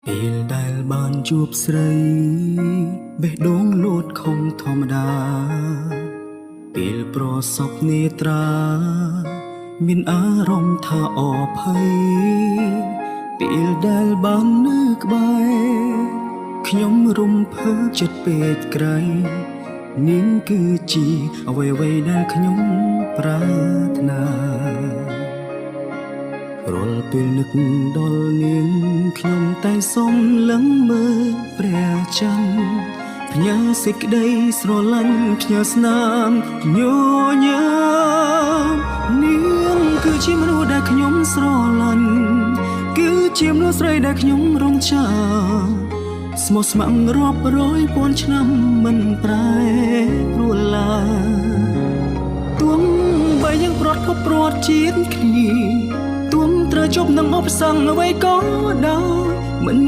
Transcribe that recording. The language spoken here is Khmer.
ពេលដែលបានជួបស្រីបេះដូងលោតខំធម្មតាពេលប្រសពនេត្រាមានអារម្មណ៍ថាអភ័យពេលដែលបាននៅក្បែរខ្ញុំរំភើបចិត្តពេកក្រៃនាងគឺជាអ្វីៗដែលខ្ញុំប្រាថ្នារាល់ពេលនឹកដល់នាងខ្ញុំតែសុំលឹងមើលព្រះច័ន្ទផ្ញើសេចក្តីស្រឡាញ់ផ្ញើស្នាមញញឹមនាងគឺជាមនុស្សដែលខ្ញុំស្រឡាញ់គឺជាមនុស្សស្រីដែលខ្ញុំរង់ចាំស្មោះស្ម័គ្ររាប់រយពាន់ឆ្នាំមិនប្រែប្រួលឡើយទោះបីយើងព្រាត់ភពព្រាត់ជាតិគ្នាទោះត្រូវជប់នឹងឧបសគ្គអ្វីក៏ដោយមិន